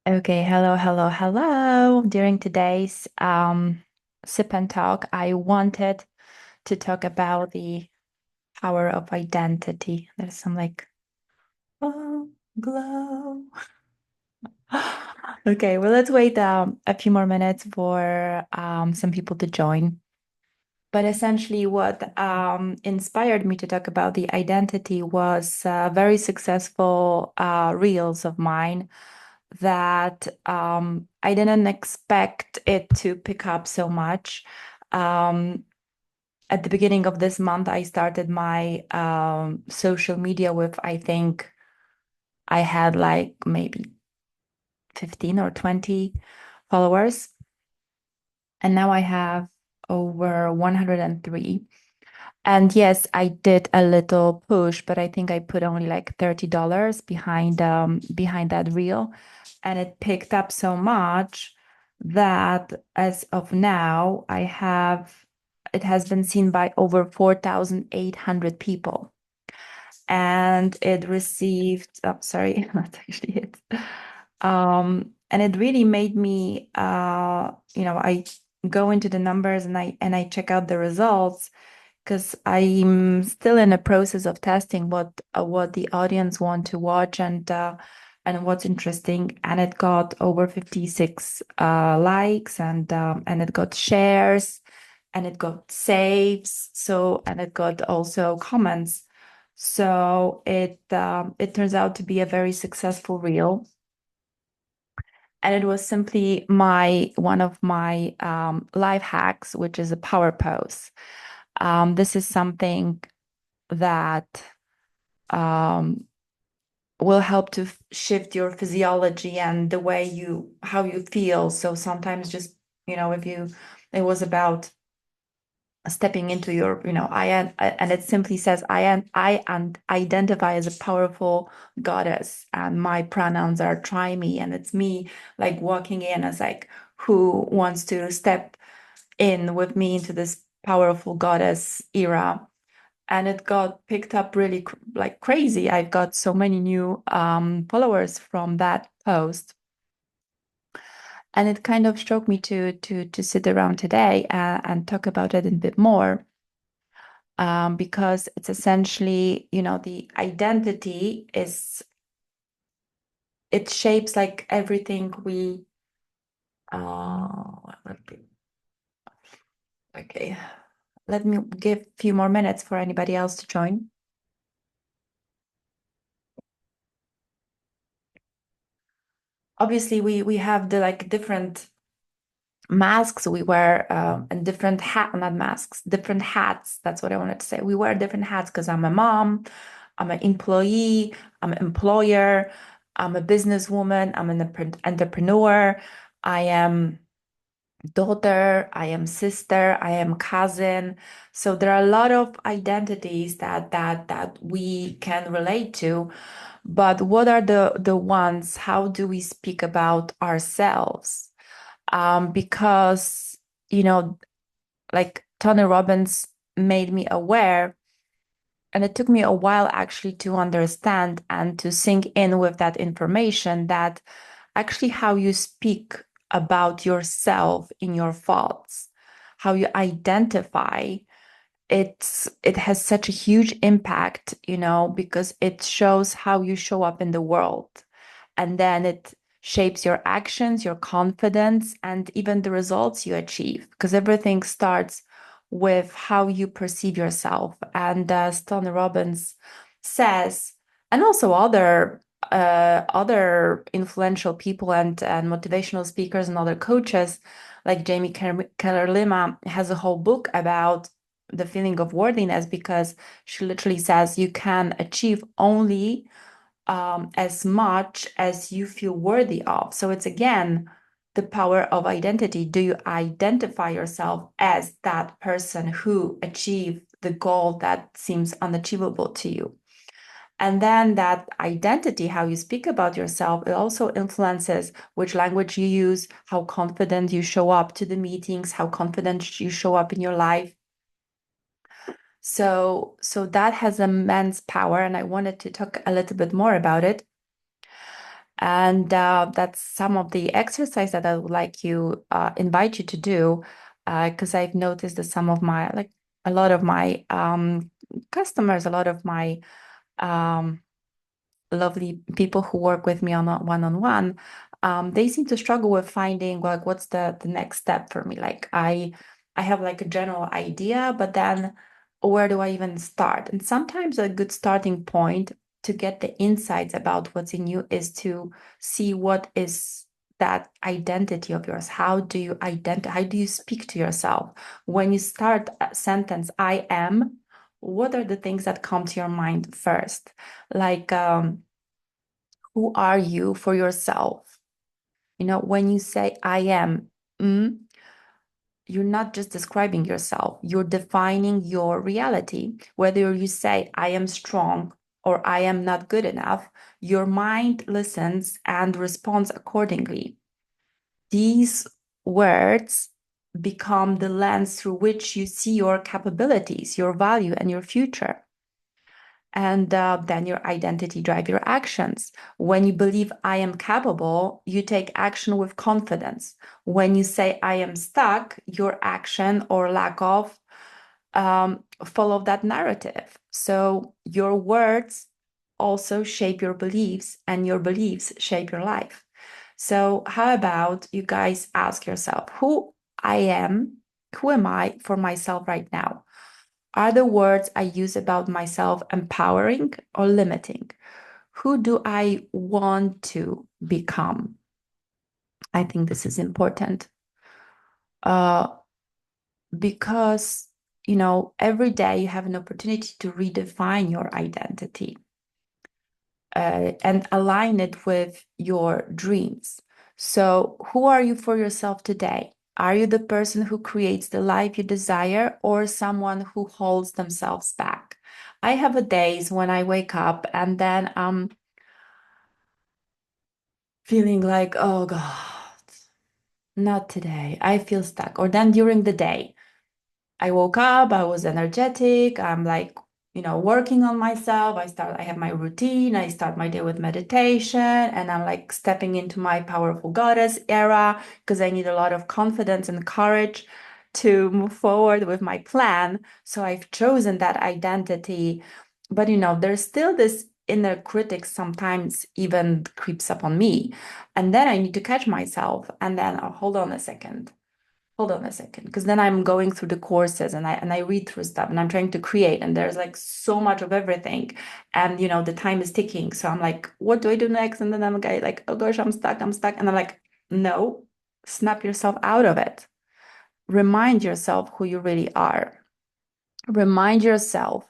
Okay, hello, hello, hello. During today's sip and talk, I wanted to talk about the power of identity. There's some like oh, glow. Okay, well, let's wait a few more minutes for some people to join. But essentially, what inspired me to talk about the identity was very successful reels of mine that I didn't expect it to pick up so much. Um, at the beginning of this month, I started my social media with, I think I had like maybe 15 or 20 followers. And now I have over 103. And yes, I did a little push, but I think I put only like $30 behind that reel. And it picked up so much that as of now, it has been seen by over 4,800 people. And it received, oh, sorry, that's actually it. And it really made me, I go into the numbers and I check out the results because I'm still in a process of testing what the audience want to watch and what's interesting. And it got over 56 likes and it got shares and it got saves. So and it got also comments. So it turns out to be a very successful reel. And it was simply my one of my life hacks, which is a power pose. This is something that um, will help to shift your physiology and the way how you feel. So sometimes just, if it was about stepping into your, and it simply says, I identify as a powerful goddess and my pronouns are try me. And it's me like walking in as like, who wants to step in with me into this powerful goddess era, and it got picked up really like crazy. I've got so many new followers from that post, and it kind of struck me to sit around today and talk about it a bit more, because it's essentially, the identity is it shapes like everything we. Uh, okay, let me give a few more minutes for anybody else to join. Obviously, we have the like different masks we wear, and different not masks, different hats. That's what I wanted to say. We wear different hats because I'm a mom, I'm an employee, I'm an employer, I'm a businesswoman, I'm an entrepreneur, I am daughter, I am sister, I am cousin. So there are a lot of identities that we can relate to. But what are the ones? How do we speak about ourselves? Because, you know, like Tony Robbins made me aware, and it took me a while actually to understand and to sink in with that information that actually how you speak about yourself in your thoughts, how you identify, it has such a huge impact, because it shows how you show up in the world. And then it shapes your actions, your confidence, and even the results you achieve, because everything starts with how you perceive yourself. And Tony Robbins says, and also other influential people and motivational speakers and other coaches like Jamie Keller Lima has a whole book about the feeling of worthiness, because she literally says you can achieve only as much as you feel worthy of. So it's again the power of identity. Do you identify yourself as that person who achieved the goal that seems unachievable to you? And then that identity, how you speak about yourself, it also influences which language you use, how confident you show up to the meetings, how confident you show up in your life. So that has immense power, and I wanted to talk a little bit more about it. And that's some of the exercise that I would like you invite you to do, because I've noticed that some of my like a lot of my customers, a lot of my um, lovely people who work with me on a one-on-one, they seem to struggle with finding like what's the next step for me. Like I have like a general idea, but then where do I even start? And sometimes a good starting point to get the insights about what's in you is to see what is that identity of yours. How do you identify? How do you speak to yourself? When you start a sentence, I am, what are the things that come to your mind first? Like, who are you for yourself? You know, when you say I am, mm, you're not just describing yourself, you're defining your reality. Whether you say I am strong or I am not good enough, your mind listens and responds accordingly. These words become the lens through which you see your capabilities, your value, and your future. And then your identity drive your actions. When you believe I am capable, you take action with confidence. When you say I am stuck, your action or lack of follow that narrative. So your words also shape your beliefs, and your beliefs shape your life. So how about you guys ask yourself who am I for myself right now? Are the words I use about myself empowering or limiting? Who do I want to become? I think this is important uh, because, you know, every day you have an opportunity to redefine your identity and align it with your dreams. So, who are you for yourself today? Are you the person who creates the life you desire or someone who holds themselves back? I have a days when I wake up and then I'm feeling like, oh God, not today. I feel stuck. Or then during the day, I woke up, I was energetic. I'm like, you know, working on myself. I have my routine. I start my day with meditation and I'm like stepping into my powerful goddess era because I need a lot of confidence and courage to move forward with my plan. So I've chosen that identity. But, you know, there's still this inner critic sometimes even creeps up on me. And then I need to catch myself and then, oh, hold on a second, because then I'm going through the courses and I read through stuff and I'm trying to create and there's like so much of everything, and you know the time is ticking, so I'm like, what do I do next? And then I'm like, oh gosh, I'm stuck, and I'm like, no, snap yourself out of it. Remind yourself who you really are. Remind yourself,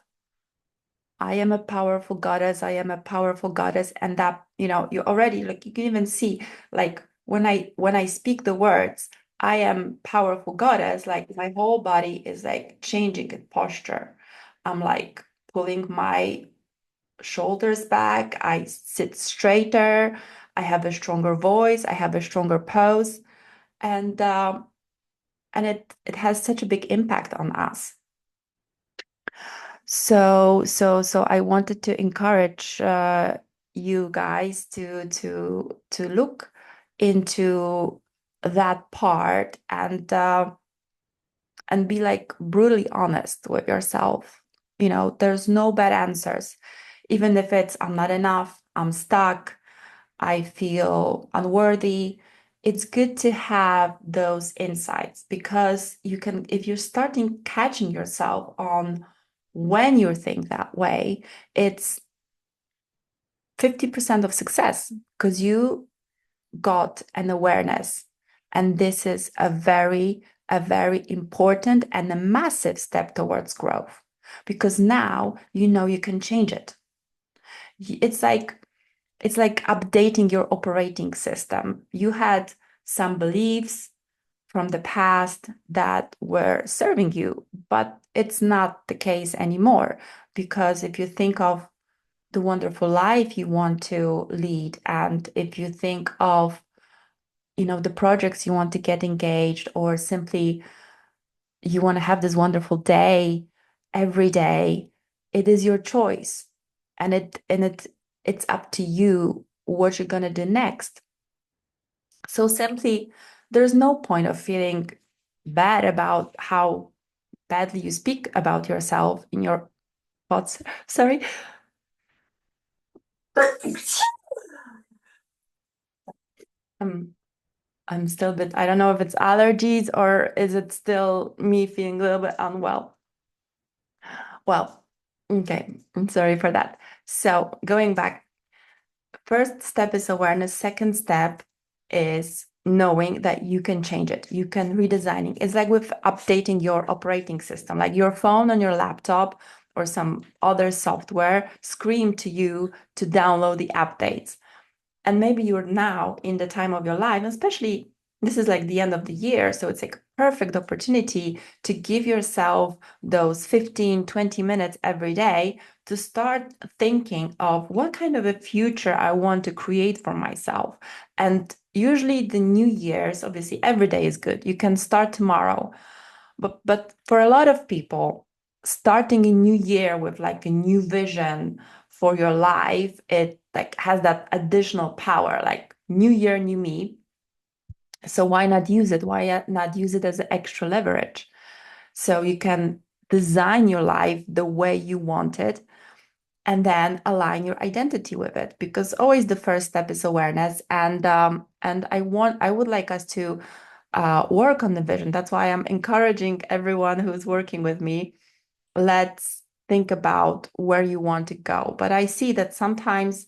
I am a powerful goddess. I am a powerful goddess. And that, you know, you already like you can even see like when I speak the words, I am powerful goddess, like my whole body is like changing its posture. I'm like pulling my shoulders back. I sit straighter. I have a stronger voice. I have a stronger pose. And and it has such a big impact on us. So I wanted to encourage you guys to look into that part and be like brutally honest with yourself. You know, there's no bad answers. Even if it's I'm not enough, I'm stuck, I feel unworthy. It's good to have those insights because you can, if you're starting catching yourself on when you think that way, it's 50% of success because you got an awareness. And this is a very important and a massive step towards growth because now you know you can change it. It's like it's like updating your operating system. You had some beliefs from the past that were serving you, but it's not the case anymore. Because if you think of the wonderful life you want to lead, and if you think of, you know, the projects you want to get engaged, or simply you want to have this wonderful day every day, it is your choice. And it's up to you what you're going to do next. So simply, there's no point of feeling bad about how badly you speak about yourself in your thoughts. Sorry. Um, I'm still a bit, I don't know if it's allergies or is it still me feeling a little bit unwell. Well, okay, I'm sorry for that. So going back, first step is awareness. Second step is knowing that you can change it. You can redesigning. It's like with updating your operating system, like your phone on your laptop or some other software scream to you to download the updates. And maybe you're now in the time of your life, especially this is like the end of the year. So it's like a perfect opportunity to give yourself those 15, 20 minutes every day to start thinking of what kind of a future I want to create for myself. And usually the New Year's, obviously every day is good. You can start tomorrow. But for a lot of people, starting a new year with like a new vision for your life, it like has that additional power, like new year, new me. So why not use it? Why not use it as an extra leverage? So you can design your life the way you want it and then align your identity with it, because always the first step is awareness. And I would like us to work on the vision. That's why I'm encouraging everyone who's working with me, let's think about where you want to go. But I see that sometimes,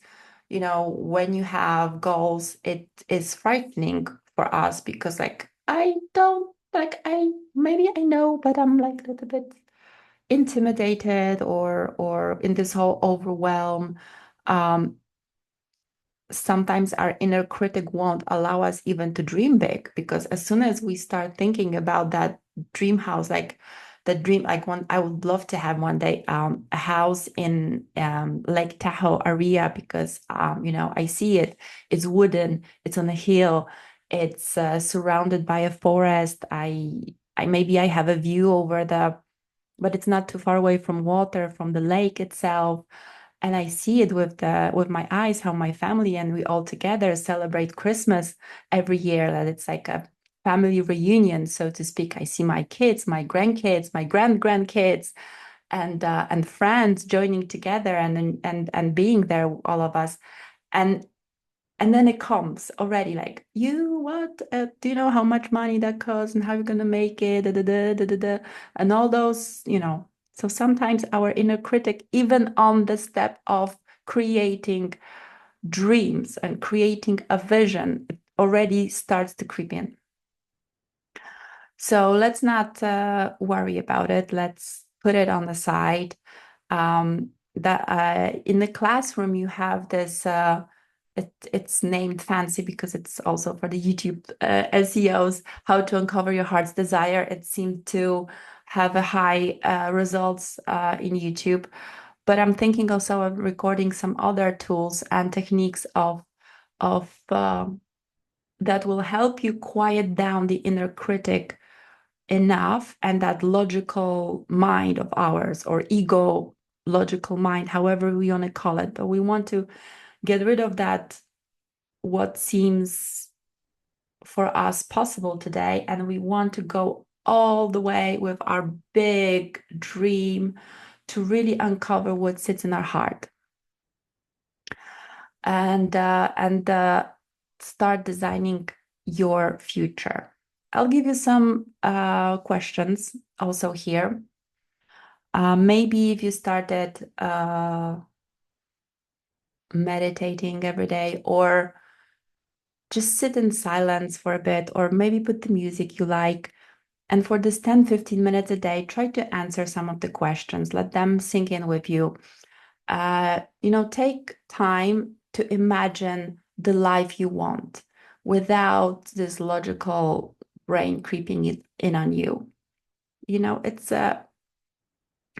when you have goals, it is frightening for us because like I don't like I maybe I know, but I'm like a little bit intimidated or in this whole overwhelm. Um, Sometimes our inner critic won't allow us even to dream big, because as soon as we start thinking about that dream house, like the dream, like one, I would love to have one day a house in Lake Tahoe area, because I see it. It's wooden. It's on a hill. It's surrounded by a forest. I maybe I have a view over but it's not too far away from water, from the lake itself. And I see it with my eyes how my family and we all together celebrate Christmas every year, that it's like a family reunion, so to speak. I see my kids, my grandkids, my grandkids, and friends joining together and being there, all of us. And and then it comes already like, you what? Do you know how much money that costs and how you're gonna make it? Da, da, da, da, da, da. And all those. So sometimes our inner critic, even on the step of creating dreams and creating a vision, it already starts to creep in. So let's not worry about it. Let's put it on the side. That In the classroom you have this. It's named fancy because it's also for the YouTube SEOs. How to uncover your heart's desire. It seemed to have a high results in YouTube. But I'm thinking also of recording some other tools and techniques of that will help you quiet down the inner critic enough, and that logical mind of ours, or ego logical mind, however we want to call it. But we want to get rid of that, what seems for us possible today, and we want to go all the way with our big dream to really uncover what sits in our heart, and start designing your future. I'll give you some questions also here. Maybe if you started meditating every day, or just sit in silence for a bit, or maybe put the music you like. And for this 10, 15 minutes a day, try to answer some of the questions. Let them sink in with you. Take time to imagine the life you want without this logical brain creeping it in on you. It's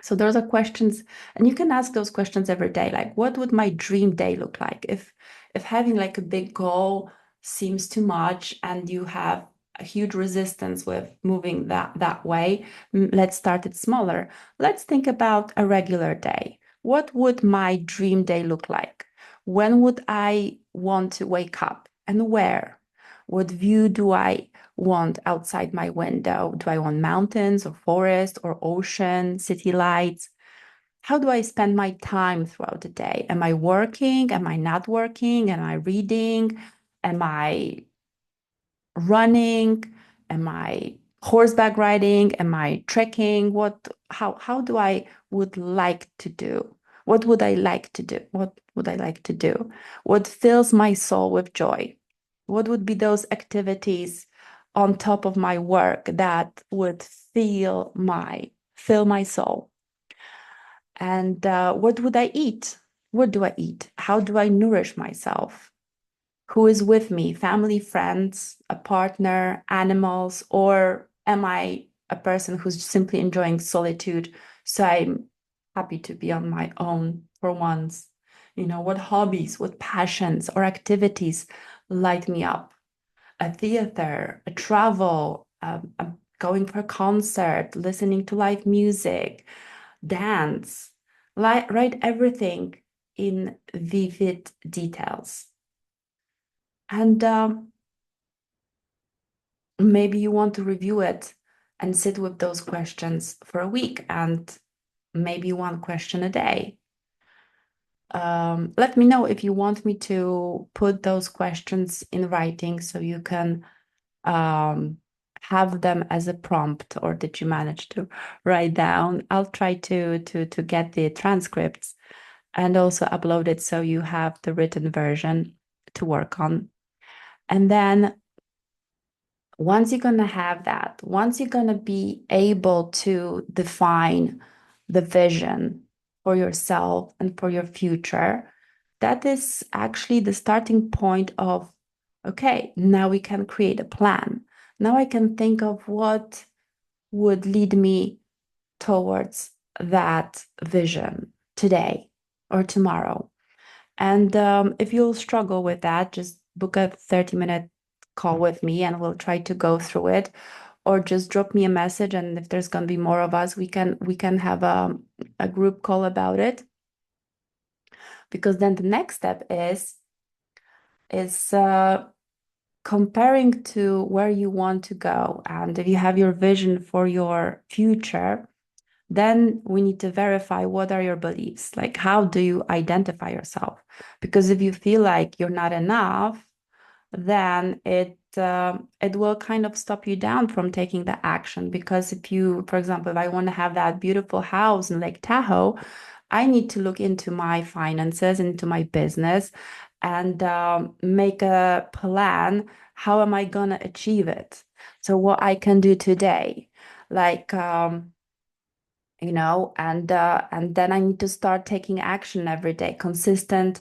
so those are questions, and you can ask those questions every day. Like, what would my dream day look like if having like a big goal seems too much and you have a huge resistance with moving that way? Let's start it smaller. Let's think about a regular day. What would my dream day look like? When would I want to wake up and where? What view do I want outside my window? Do I want mountains or forest or ocean, city lights? How do I spend my time throughout the day? Am I working? Am I not working? Am I reading? Am I running? Am I horseback riding? Am I trekking? How do I would like to do? What would I like to do? What would I like to do? What fills my soul with joy? What would be those activities on top of my work that would fill my soul? And what would I eat? What do I eat? How do I nourish myself? Who is with me? Family, friends, a partner, animals, or am I a person who's simply enjoying solitude? So I'm happy to be on my own for once. What hobbies, what passions or activities light me up? A theater, a travel, going for a concert, listening to live music, dance, write everything in vivid details. And maybe you want to review it and sit with those questions for a week and maybe one question a day. Let me know if you want me to put those questions in writing so you can um, have them as a prompt, or did you manage to write down? I'll try to get the transcripts and also upload it so you have the written version to work on. And then once you're going to have that, once you're going to be able to define the vision for yourself and for your future, that is actually the starting point of, okay, now we can create a plan. Now I can think of what would lead me towards that vision today or tomorrow. And if you'll struggle with that, just book a 30-minute call with me and we'll try to go through it. Or just drop me a message, and if there's going to be more of us, we can have a group call about it. Because then the next step is comparing to where you want to go. And if you have your vision for your future, then we need to verify what are your beliefs. Like, how do you identify yourself? Because if you feel like you're not enough, then it will kind of stop you down from taking the action. Because if you, for example, if I want to have that beautiful house in Lake Tahoe, I need to look into my finances, into my business, and make a plan. How am I gonna achieve it? So what I can do today, like and then I need to start taking action every day. Consistent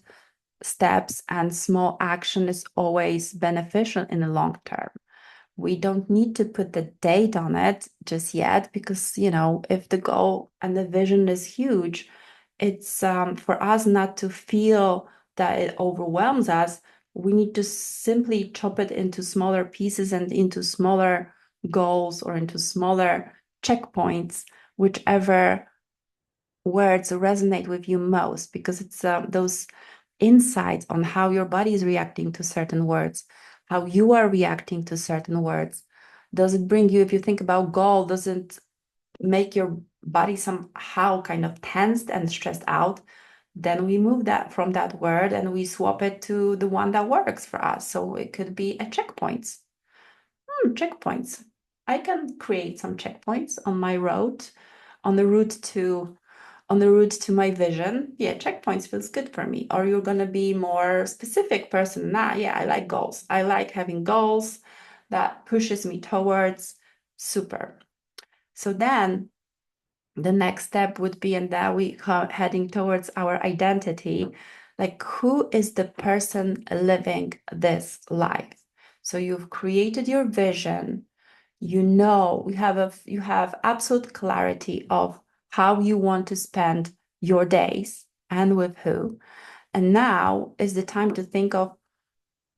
steps and small action is always beneficial in the long term. We don't need to put the date on it just yet because, if the goal and the vision is huge, it's for us not to feel that it overwhelms us. We need to simply chop it into smaller pieces and into smaller goals or into smaller checkpoints, whichever words resonate with you most, because it's those insights on how your body is reacting to certain words, how you are reacting to certain words. Does it bring you, if you think about goal, does it make your body somehow kind of tensed and stressed out? Then we move that from that word and we swap it to the one that works for us. So it could be a checkpoints. Checkpoints. I can create some checkpoints on my road, on the route to my vision. Yeah, checkpoints feels good for me. Or you're gonna be more specific person. Yeah, I like goals. I like having goals that pushes me towards. Super. So then the next step would be, and that we are heading towards our identity, like who is the person living this life? So you've created your vision. You have absolute clarity of how you want to spend your days and with who. And now is the time to think of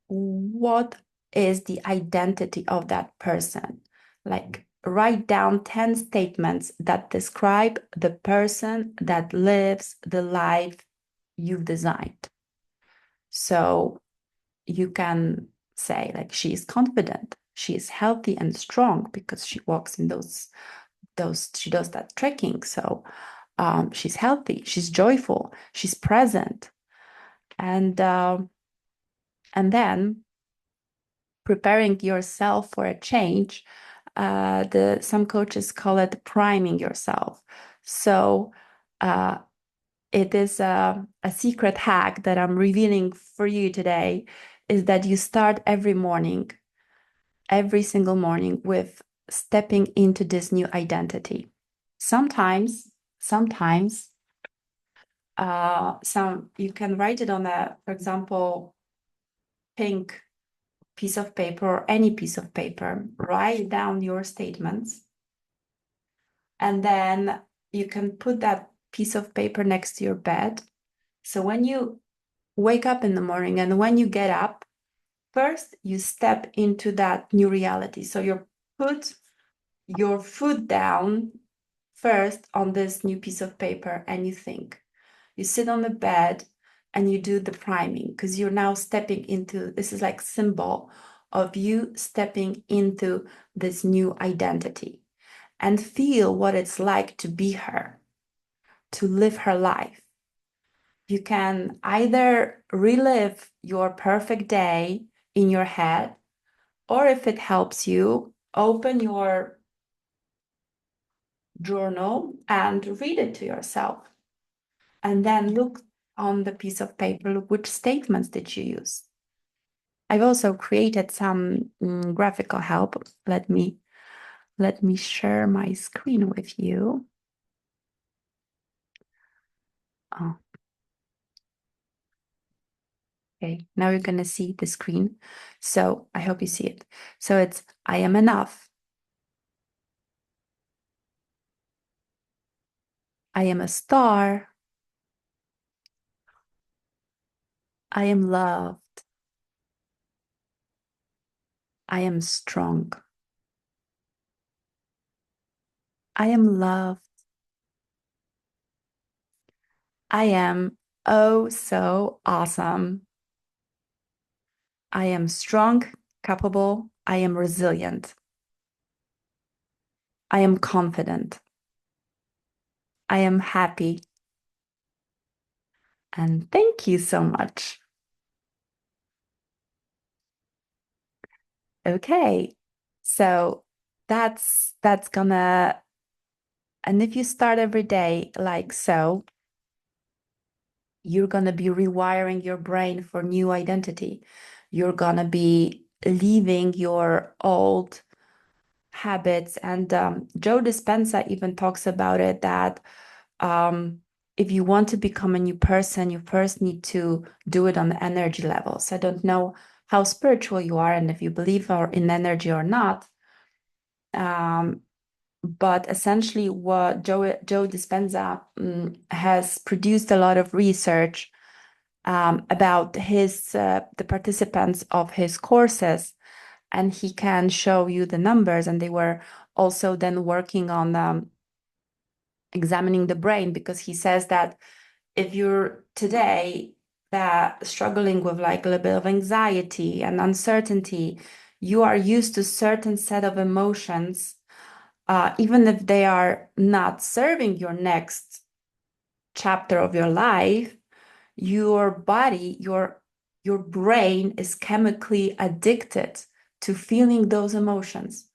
what is the identity of that person. Like, write down 10 statements that describe the person that lives the life you've designed. So you can say like she is confident, she is healthy and strong because she walks in those she does that trekking. So she's healthy, she's joyful, she's present, and then preparing yourself for a change. Some coaches call it priming yourself. So it is a secret hack that I'm revealing for you today, is that you start every single morning, with stepping into this new identity. Sometimes some you can write it on a, for example, pink piece of paper or any piece of paper. Write down your statements, and then you can put that piece of paper next to your bed. So when you wake up in the morning and when you get up, first you step into that new reality. So you put your foot down first on this new piece of paper and you think. You sit on the bed and you do the priming, because you're now stepping into, this is like symbol of you stepping into this new identity, and feel what it's like to be her, to live her life. You can either relive your perfect day in your head, or if it helps you, open your journal and read it to yourself. And then look on the piece of paper, look which statements did you use. I've also created some graphical help. Let me share my screen with you. Oh. Okay, now you're going to see the screen. So I hope you see it. So it's, I am enough. I am a star. I am loved. I am strong. I am loved. I am oh so awesome. I am strong, capable. I am resilient. I am confident. I am happy. And thank you so much. Okay, so that's gonna, and if you start every day like so, you're gonna be rewiring your brain for new identity. You're gonna be leaving your old habits. And Joe Dispenza even talks about it, that if you want to become a new person, you first need to do it on the energy level. So I don't know how spiritual you are and if you believe in energy or not. But essentially what Joe Dispenza has produced a lot of research about the participants of his courses, and he can show you the numbers. And they were also then working on examining the brain, because he says that if you're today struggling with like a little bit of anxiety and uncertainty, you are used to certain set of emotions, even if they are not serving your next chapter of your life, your body, your brain is chemically addicted to feeling those emotions.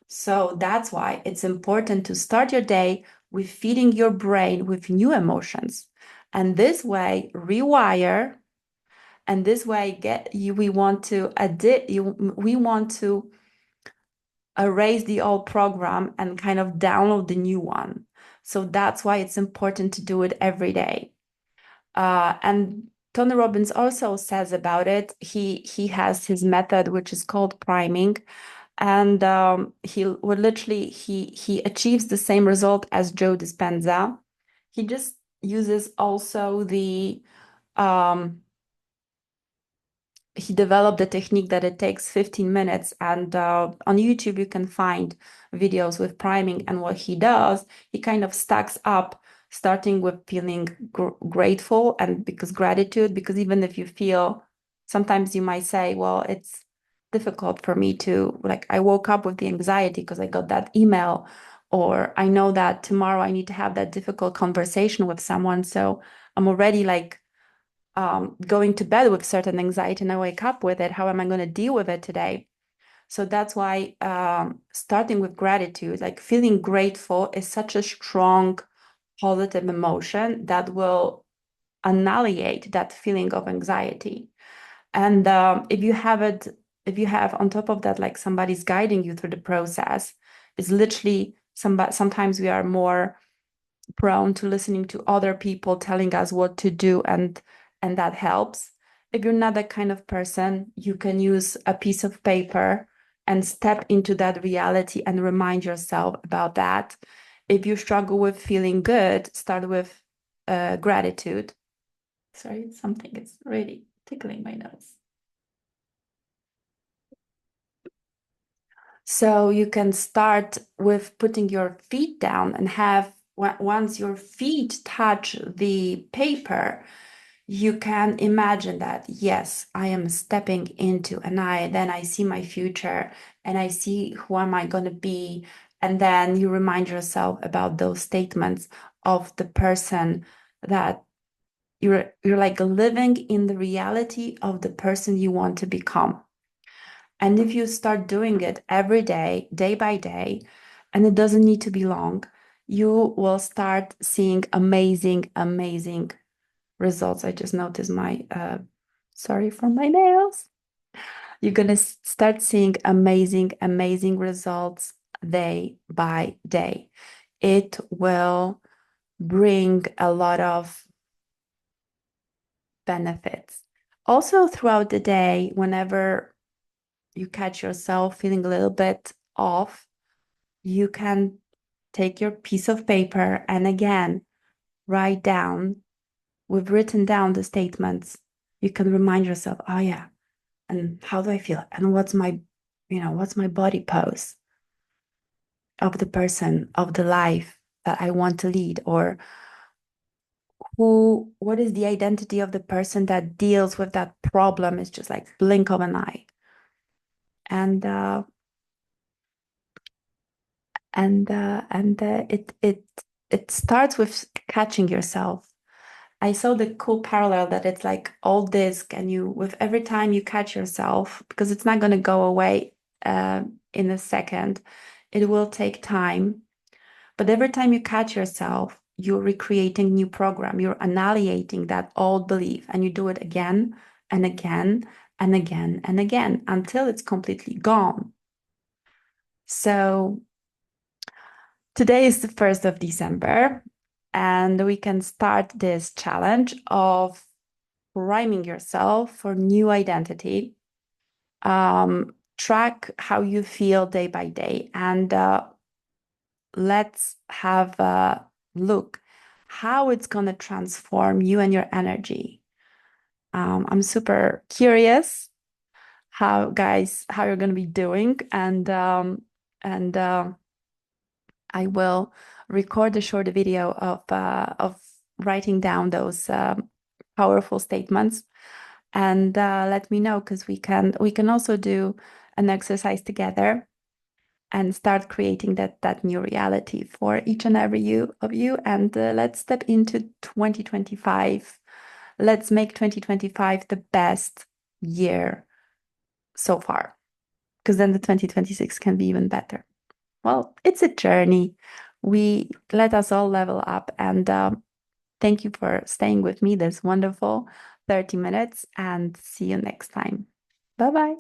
So that's why it's important to start your day with feeding your brain with new emotions. And this way, rewire, and this way we want to erase the old program and kind of download the new one. So that's why it's important to do it every day. And Tony Robbins also says about it. He has his method, which is called priming, and he would literally he achieves the same result as Joe Dispenza. He just uses also he developed a technique that it takes 15 minutes, and on YouTube you can find videos with priming. And what he does, he kind of stacks up, starting with feeling grateful, and because even if you feel sometimes you might say, well, it's difficult for me to, like, I woke up with the anxiety because I got that email, or I know that tomorrow I need to have that difficult conversation with someone. So I'm already like going to bed with certain anxiety and I wake up with it. How am I going to deal with it today? So that's why starting with gratitude, like feeling grateful, is such a strong positive emotion that will annihilate that feeling of anxiety. And if you have on top of that, like somebody's guiding you through the process, it's literally sometimes we are more prone to listening to other people telling us what to do, and that helps. If you're not that kind of person, you can use a piece of paper and step into that reality and remind yourself about that. If you struggle with feeling good, start with gratitude. Sorry, something is really tickling my nose. So you can start with putting your feet down and have, once your feet touch the paper, you can imagine that, yes, I am stepping into, and then I see my future and I see who am I going to be. And then you remind yourself about those statements of the person that you're like living in the reality of the person you want to become. And if you start doing it every day, day by day, and it doesn't need to be long, you will start seeing amazing, amazing results. I just noticed sorry for my nails. You're going to start seeing amazing, amazing results day by day. It will bring a lot of benefits. Also, throughout the day, whenever you catch yourself feeling a little bit off, you can take your piece of paper and again write down. We've written down the statements. You can remind yourself, oh yeah, and how do I feel? And what's my body pose of the person, of the life that I want to lead? Or what is the identity of the person that deals with that problem? It's just like blink of an eye. And it starts with catching yourself. I saw the cool parallel that it's like all disc, and you, with every time you catch yourself, because it's not going to go away in a second, it will take time. But every time you catch yourself, you're recreating new program. You're annihilating that old belief, and you do it again and again and again and again until it's completely gone. So today is the 1st of December, and we can start this challenge of priming yourself for new identity. Track how you feel day by day, and let's have a look how it's going to transform you and your energy. I'm super curious how you're going to be doing, and I will record a short video of writing down those powerful statements, and let me know, because we can also do an exercise together and start creating that new reality for each and every of you. And let's step into 2025. Let's make 2025 the best year so far, because then the 2026 can be even better. Well, it's a journey. We let us all level up, and thank you for staying with me this wonderful 30 minutes, and see you next time. Bye bye.